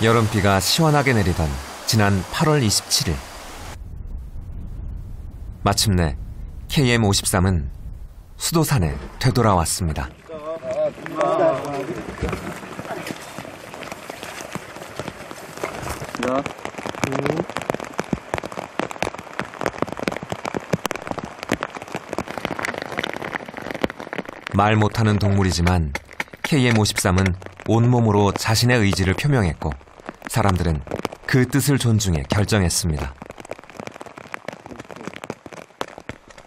여름비가 시원하게 내리던 지난 8월 27일. 마침내 KM-53은 수도산에 되돌아왔습니다. 말 못하는 동물이지만 KM-53은 온몸으로 자신의 의지를 표명했고 사람들은 그 뜻을 존중해 결정했습니다.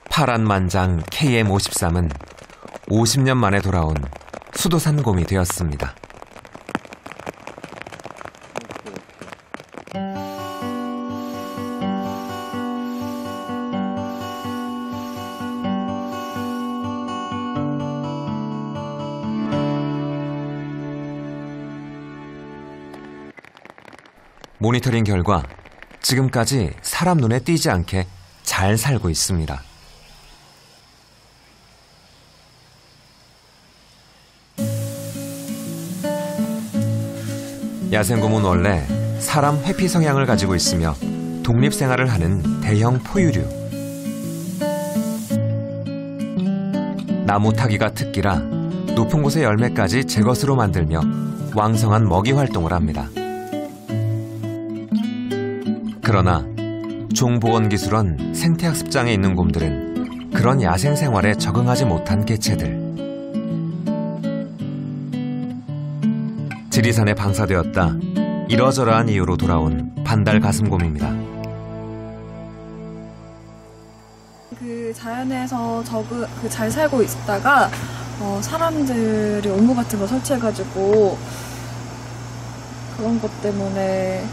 파란만장 KM-53은 50년 만에 돌아온 수도산곰이 되었습니다. 모니터링 결과 지금까지 사람 눈에 띄지 않게 잘 살고 있습니다. 야생곰은 원래 사람 회피 성향을 가지고 있으며 독립생활을 하는 대형 포유류. 나무 타기가 특기라 높은 곳의 열매까지 제 것으로 만들며 왕성한 먹이 활동을 합니다. 그러나 종보건기술원 생태학습장에 있는 곰들은 그런 야생 생활에 적응하지 못한 개체들. 지리산에 방사되었다 이러저러한 이유로 돌아온 반달가슴곰입니다. 그 자연에서 잘 살고 있다가 사람들이 올무 같은 거 설치해가지고 그런 것 때문에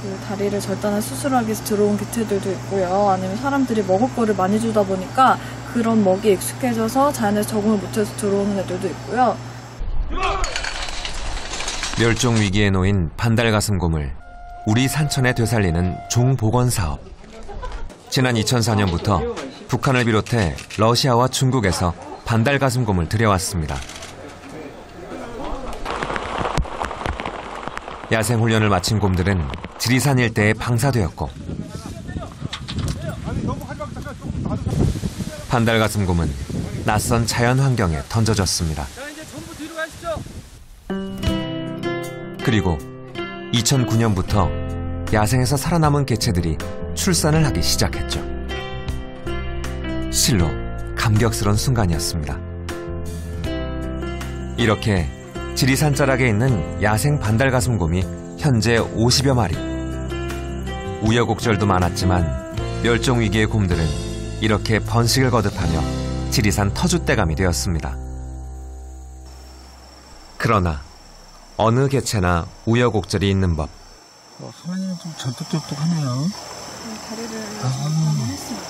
그 다리를 절단한 수술하기 위해서 들어온 개체들도 있고요. 아니면 사람들이 먹을 거를 많이 주다 보니까 그런 먹이에 익숙해져서 자연에서 적응을 못해서 들어오는 애들도 있고요. 멸종 위기에 놓인 반달가슴곰을 우리 산천에 되살리는 종복원 사업. 지난 2004년부터 북한을 비롯해 러시아와 중국에서 반달가슴곰을 들여왔습니다. 야생 훈련을 마친 곰들은 지리산 일대에 방사되었고 반달가슴곰은 낯선 자연 환경에 던져졌습니다. 그리고 2009년부터 야생에서 살아남은 개체들이 출산을 하기 시작했죠. 실로 감격스러운 순간이었습니다. 이렇게 지리산 자락에 있는 야생 반달가슴곰이 현재 50여 마리. 우여곡절도 많았지만 멸종 위기의 곰들은 이렇게 번식을 거듭하며 지리산 터줏대감이 되었습니다. 그러나 어느 개체나 우여곡절이 있는 법. 사장님은 좀 절뚝절뚝하네요. 다리를 했습니다.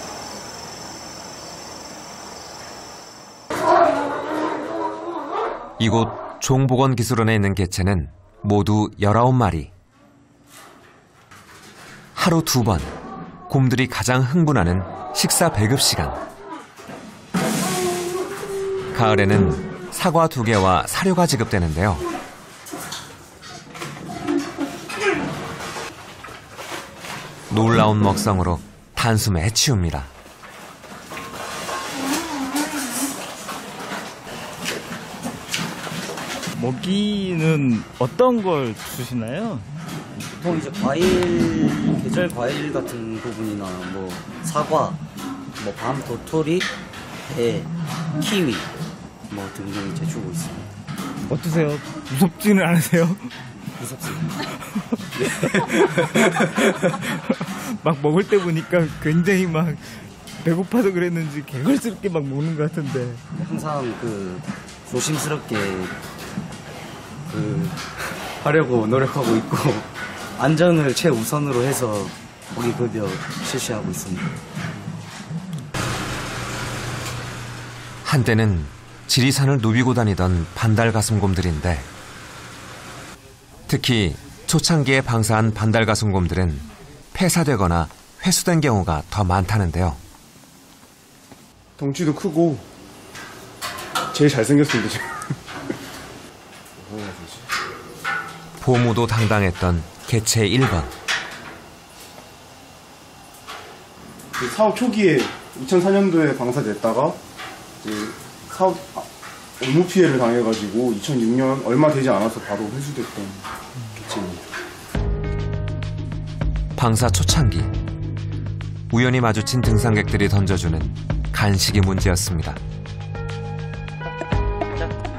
이곳 종복원기술원에 있는 개체는 모두 19마리. 하루 2번, 곰들이 가장 흥분하는 식사 배급 시간. 가을에는 사과 2개와 사료가 지급되는데요. 놀라운 먹성으로 단숨에 해치웁니다. 먹이는 어떤 걸 주시나요? 보통 이제 과일, 계절 과일 같은 부분이나 뭐 사과, 뭐 밤, 도토리, 배, 키위 뭐 등등 이제 주고 있습니다. 어떠세요? 무섭지는 않으세요? 무섭습니다. 막 먹을 때 보니까 굉장히 막 배고파서 그랬는지 개걸스럽게 막 먹는 것 같은데. 항상 조심스럽게 하려고 노력하고 있고 안전을 최우선으로 해서 먹이급여 실시하고 있습니다. 한때는 지리산을 누비고 다니던 반달가슴곰들인데 특히 초창기에 방사한 반달가슴곰들은 폐사되거나 회수된 경우가 더 많다는데요. 덩치도 크고 제일 잘생겼습니다 지금. 보무도 당당했던 개체 1번. 그 사업 초기에 2004년도에 방사됐다가 이제 사업 업무 피해를 당해가지고 2006년 얼마 되지 않아서 바로 회수됐던 개체입니다. 방사 초창기 우연히 마주친 등산객들이 던져주는 간식이 문제였습니다.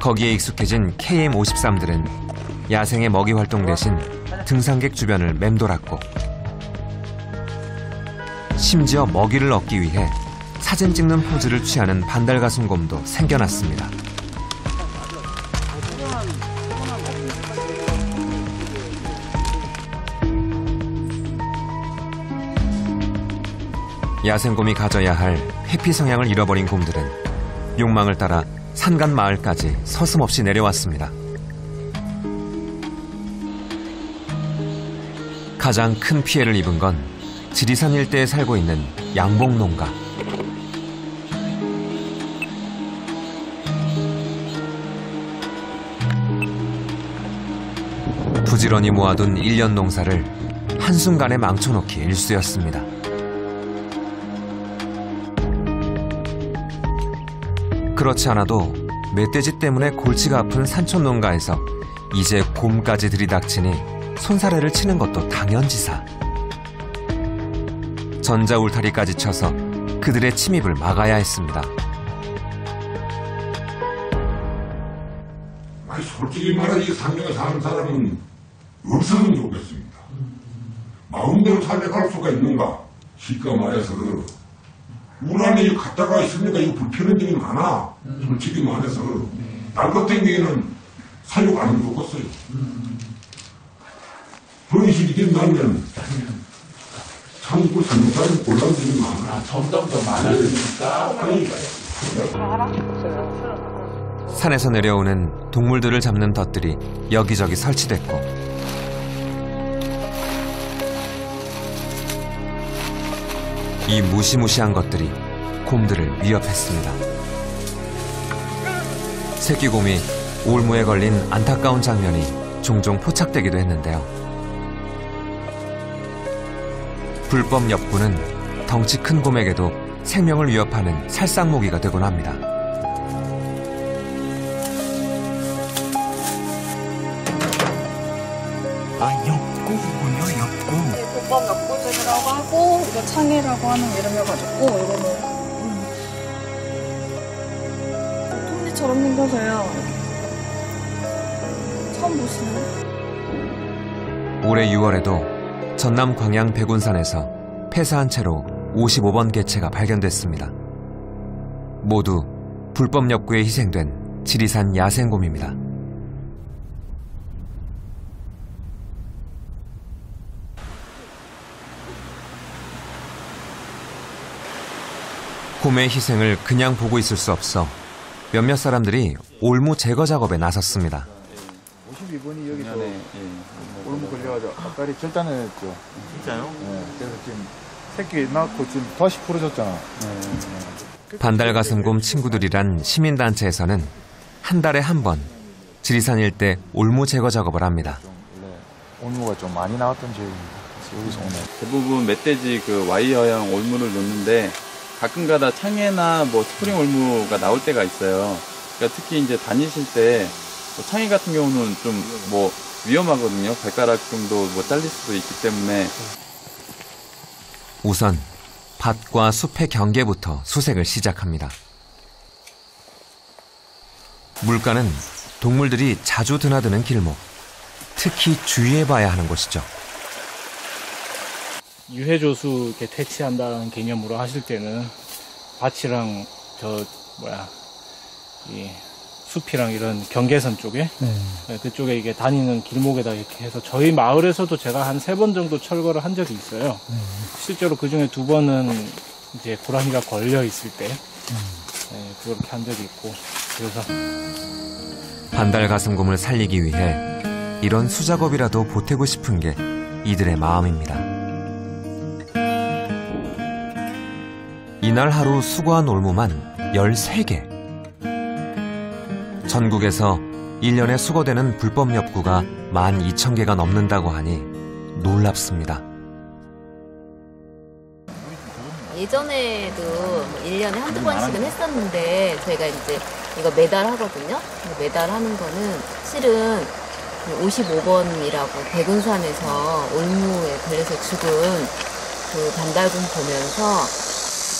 거기에 익숙해진 KM53들은 야생의 먹이 활동 대신 등산객 주변을 맴돌았고 심지어 먹이를 얻기 위해 사진 찍는 포즈를 취하는 반달가슴곰도 생겨났습니다. 야생곰이 가져야 할 회피 성향을 잃어버린 곰들은 욕망을 따라 산간 마을까지 서슴없이 내려왔습니다. 가장 큰 피해를 입은 건 지리산 일대에 살고 있는 양봉농가. 부지런히 모아둔 1년 농사를 한순간에 망쳐놓기 일쑤였습니다. 그렇지 않아도 멧돼지 때문에 골치가 아픈 산촌 농가에서 이제 곰까지 들이닥치니 손사래를 치는 것도 당연지사. 전자울타리까지 쳐서 그들의 침입을 막아야 했습니다. 아니, 솔직히 말하지 산중에 사는 사람은 없으면 좋겠습니다. 마음대로 살아갈 수가 있는가? 실까 말해서 우란이 갖다가 있으니까 이 불편한 점이 많아. 솔직히 말해서 날 같은 경우에는 살려고 안 하면 좋겠어요. 그런 식이 된다면 참 그 산사는 곤란한 점이 많아. 점점 더 많아지니까. 산에서 내려오는 동물들을 잡는 덫들이 여기저기 설치됐고 이 무시무시한 것들이 곰들을 위협했습니다. 새끼곰이 올무에 걸린 안타까운 장면이 종종 포착되기도 했는데요. 불법 엽구는 덩치 큰 곰에게도 생명을 위협하는 살상무기가 되곤 합니다. 엽구군요, 엽구. 네, 불법 엽구들이라고 하고 이거 창이라고 하는 이름이어가지고 이거는 톱니처럼 생겨서요. 처음 보시나요? 올해 6월에도 전남 광양 백운산에서 폐사한 채로 55번 개체가 발견됐습니다. 모두 불법 엽구에 희생된 지리산 야생곰입니다. 곰의 희생을 그냥 보고 있을 수 없어 몇몇 사람들이 올무 제거 작업에 나섰습니다. 52번이 여기서 올무 걸려가지고 앞다리 절단했죠. 진짜요? 네, 그래서 지금 새끼 낳고 지금 다시 풀어졌잖아. 반달가슴곰 친구들이란 시민단체에서는 한 달에 한 번 지리산 일대 올무 제거 작업을 합니다. 올무가 좀 많이 나왔던 지역입니다. 그래서 여기서 오늘 대부분 멧돼지 그 와이어형 올무를 놓는데 가끔가다 창에나 뭐 스프링 올무가 나올 때가 있어요. 그러니까 특히 이제 다니실 때 창에 같은 경우는 좀 뭐 위험하거든요. 발가락 정도 뭐 잘릴 수도 있기 때문에. 우선 밭과 숲의 경계부터 수색을 시작합니다. 물가는 동물들이 자주 드나드는 길목, 특히 주의해봐야 하는 곳이죠. 유해조수 이렇게 퇴치한다는 개념으로 하실 때는 밭이랑 이 숲이랑 이런 경계선 쪽에 그쪽에 이게 다니는 길목에다 이렇게 해서 저희 마을에서도 제가 한 3번 정도 철거를 한 적이 있어요. 실제로 그 중에 2번은 이제 고라니가 걸려 있을 때 그렇게 한 적이 있고 그래서 반달가슴곰을 살리기 위해 이런 수작업이라도 보태고 싶은 게 이들의 마음입니다. 이날 하루 수거한 올무만 13개. 전국에서 1년에 수거되는 불법 엽구가 12,000개가 넘는다고 하니 놀랍습니다. 예전에도 1년에 한두 번씩은 했었는데 저희가 이제 이거 매달 하거든요. 매달 하는 거는 실은 55번이라고 백운산에서 올무에 걸려서 죽은 그 반달곰 보면서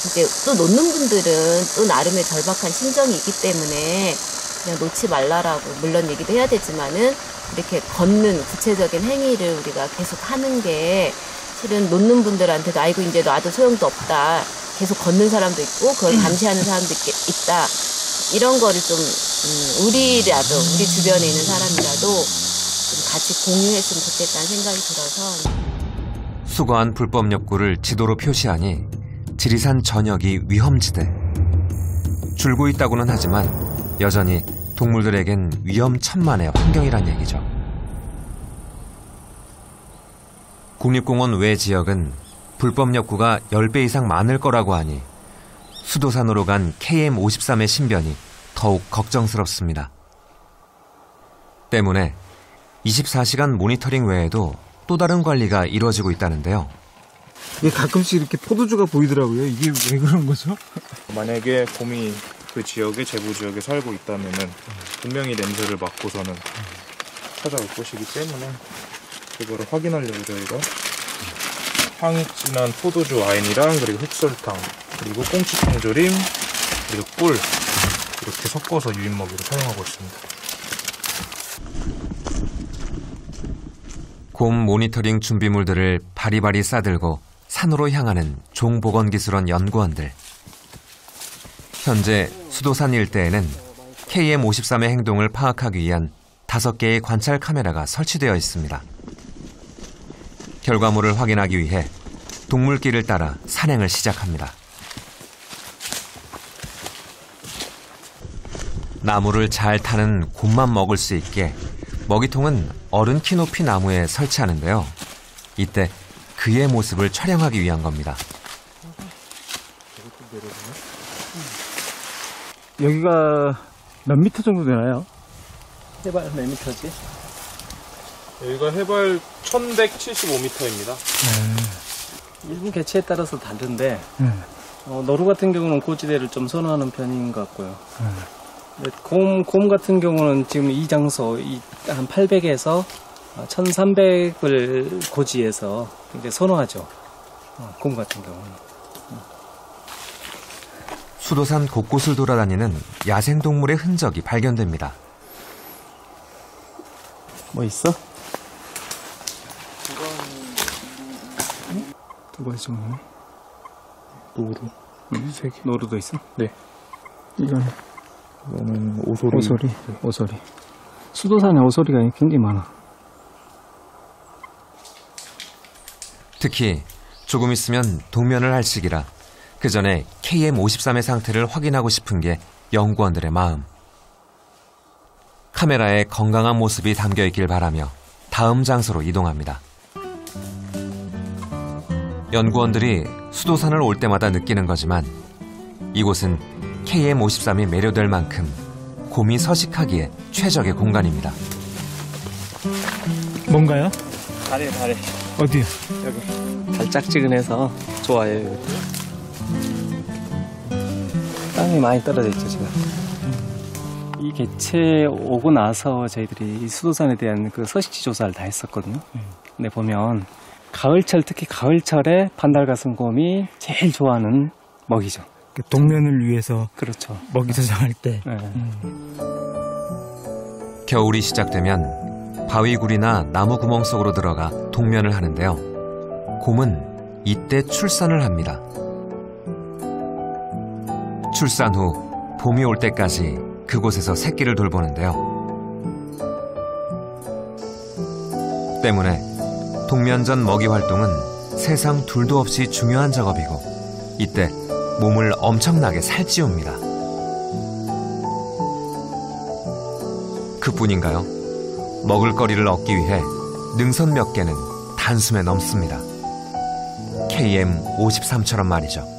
이제 또 놓는 분들은 또 나름의 절박한 심정이 있기 때문에 그냥 놓지 말라라고 물론 얘기도 해야 되지만은 이렇게 걷는 구체적인 행위를 우리가 계속 하는 게 실은 놓는 분들한테도 아이고 이제 놔도 소용도 없다. 계속 걷는 사람도 있고 그걸 감시하는 사람도 있다. 이런 거를 좀 우리라도 우리 주변에 있는 사람이라도 좀 같이 공유했으면 좋겠다는 생각이 들어서 수거한 불법 엽구를 지도로 표시하니 지리산 전역이 위험지대. 줄고 있다고는 하지만 여전히 동물들에겐 위험천만의 환경이란 얘기죠. 국립공원 외 지역은 불법 엽구가 10배 이상 많을 거라고 하니 수도산으로 간 KM53의 신변이 더욱 걱정스럽습니다. 때문에 24시간 모니터링 외에도 또 다른 관리가 이루어지고 있다는데요. 이게 가끔씩 이렇게 포도주가 보이더라고요. 이게 왜 그런 거죠? 만약에 곰이 그 지역에 제보 지역에 살고 있다면은 분명히 냄새를 맡고서는 찾아올 것이기 때문에 그거를 확인하려고 저희가 향이 진한 포도주 와인이랑 그리고 흑설탕 그리고 꽁치탕 조림 그리고 꿀 이렇게 섞어서 유인 먹이로 사용하고 있습니다. 곰 모니터링 준비물들을 바리바리 싸들고 산으로 향하는 종보건기술원 연구원들. 현재 수도산 일대에는 KM53의 행동을 파악하기 위한 5개의 관찰 카메라가 설치되어 있습니다. 결과물을 확인하기 위해 동물길을 따라 산행을 시작합니다. 나무를 잘 타는 곰만 먹을 수 있게 먹이통은 어른 키 높이 나무에 설치하는데요. 이때 그의 모습을 촬영하기 위한 겁니다. 여기가 몇 미터 정도 되나요? 해발 몇 미터지? 여기가 해발 1175m입니다. 일부 개체에 따라서 다른데 노루 같은 경우는 고지대를 좀 선호하는 편인 것 같고요. 곰 같은 경우는 지금 이 장소 한 800에서 1300을 고지에서 굉장히 선호하죠. 곰 같은 경우는. 수도산 곳곳을 돌아다니는 야생동물의 흔적이 발견됩니다. 뭐 있어? 두 가지 정도. 노루. 3개. 노루도 있어? 네. 이거는 오소리. 오소리. 수도산에 오소리가 굉장히 많아. 특히 조금 있으면 동면을 할 시기라 그 전에 KM53의 상태를 확인하고 싶은 게 연구원들의 마음. 카메라에 건강한 모습이 담겨 있길 바라며 다음 장소로 이동합니다. 연구원들이 수도산을 올 때마다 느끼는 거지만 이곳은 KM53이 매료될 만큼 곰이 서식하기에 최적의 공간입니다. 뭔가요? 다리. 어디요? 여기. 달짝지근해서 좋아요. 여기. 땅이 많이 떨어져 있죠, 지금. 이 개체 오고 나서 저희들이 이 수도산에 대한 그 서식지 조사를 다 했었거든요. 근데 보면 가을철, 특히 가을철에 반달가슴곰이 제일 좋아하는 먹이죠. 동면을 위해서 그렇죠. 먹이 저장할 때. 겨울이 시작되면 바위굴이나 나무 구멍 속으로 들어가 동면을 하는데요. 곰은 이때 출산을 합니다. 출산 후 봄이 올 때까지 그곳에서 새끼를 돌보는데요. 때문에 동면 전 먹이 활동은 세상 둘도 없이 중요한 작업이고 이때 몸을 엄청나게 살찌웁니다. 그뿐인가요? 먹을거리를 얻기 위해 능선 몇 개는 단숨에 넘습니다. KM53처럼 말이죠.